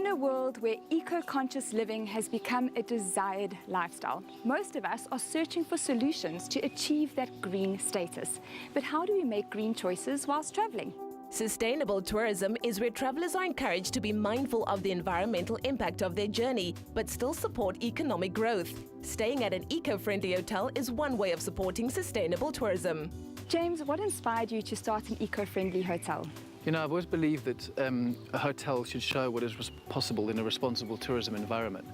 In a world where eco-conscious living has become a desired lifestyle, most of us are searching for solutions to achieve that green status. But how do we make green choices whilst traveling? Sustainable tourism is where travelers are encouraged to be mindful of the environmental impact of their journey, but still support economic growth. Staying at an eco-friendly hotel is one way of supporting sustainable tourism. James, what inspired you to start an eco-friendly hotel? You know, I've always believed that a hotel should show what is possible in a responsible tourism environment.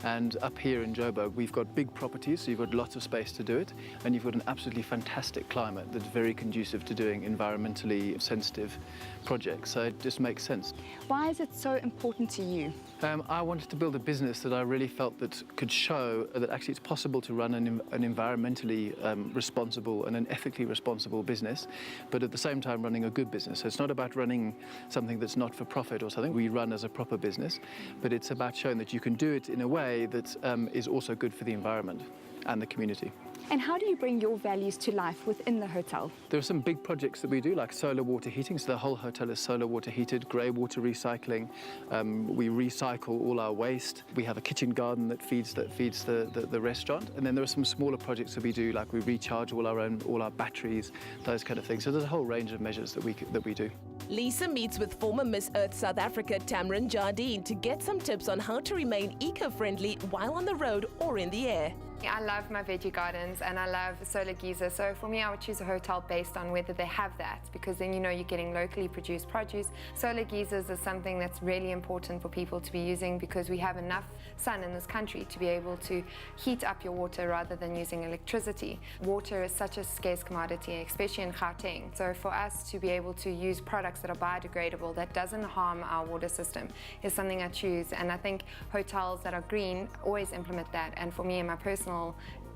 And up here in Joburg, we've got big properties, so you've got lots of space to do it, and you've got an absolutely fantastic climate that's very conducive to doing environmentally sensitive projects, so it just makes sense. Why is it so important to you? I wanted to build a business that I really felt that could show that actually it's possible to run an environmentally responsible and an ethically responsible business, but at the same time running a good business. So it's not about running something that's not for profit or something we run as a proper business, but it's about showing that you can do it in a way that is also good for the environment and the community. And how do you bring your values to life within the hotel? There are some big projects that we do, like solar water heating. So the whole hotel is solar water heated, grey water recycling. We recycle all our waste. We have a kitchen garden that feeds the restaurant. And then there are some smaller projects that we do, like we recharge all our batteries, those kind of things. So there's a whole range of measures that we do. Lisa meets with former Miss Earth South Africa Tamron Jardine to get some tips on how to remain eco-friendly while on the road or in the air. I love my veggie gardens and I love solar geyser, so for me I would choose a hotel based on whether they have that, because then you know you're getting locally produced produce. Solar geysers is something that's really important for people to be using because we have enough sun in this country to be able to heat up your water rather than using electricity. Water is such a scarce commodity, especially in Gauteng, so for us to be able to use products that are biodegradable, that doesn't harm our water system, is something I choose. And I think hotels that are green always implement that, and for me in my personal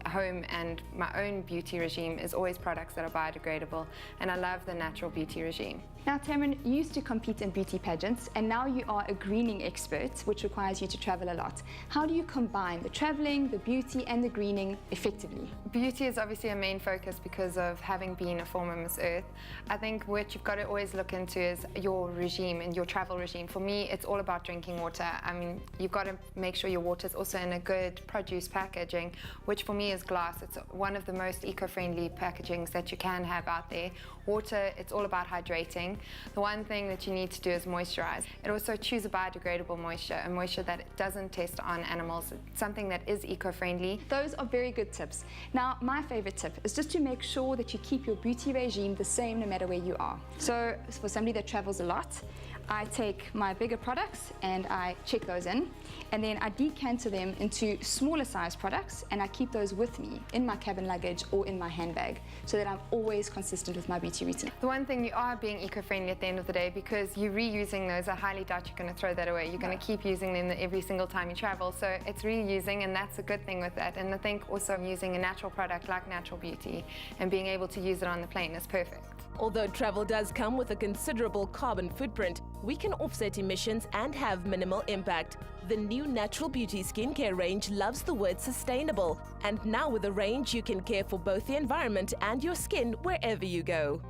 home and my own beauty regime is always products that are biodegradable, and I love the natural beauty regime. Now Tamron, you used to compete in beauty pageants and now you are a greening expert, which requires you to travel a lot. How do you combine the traveling, the beauty and the greening effectively? Beauty is obviously a main focus because of having been a former Miss Earth. I think what you've got to always look into is your regime and your travel regime. For me, it's all about drinking water. I mean, you've got to make sure your water is also in a good produce packaging, which for me is glass. It's one of the most eco-friendly packagings that you can have out there. Water, it's all about hydrating. The one thing that you need to do is moisturize. And also choose a biodegradable moisture, a moisture that doesn't test on animals, something that is eco-friendly. Those are very good tips. Now, my favorite tip is just to make sure that you keep your beauty regime the same no matter where you are. So for somebody that travels a lot, I take my bigger products and I check those in, and then I decanter them into smaller size products and I keep those with me in my cabin luggage or in my handbag so that I'm always consistent with my beauty routine. The one thing, you are being eco-friendly at the end of the day, because you're reusing those. I highly doubt you're going to throw that away. You're going to keep using them every single time you travel, so it's reusing, and that's a good thing with that. And I think also using a natural product like Natural Beauty and being able to use it on the plane is perfect. Although travel does come with a considerable carbon footprint, we can offset emissions and have minimal impact. The new Natural Beauty skincare range loves the word sustainable. And now with a range, you can care for both the environment and your skin wherever you go.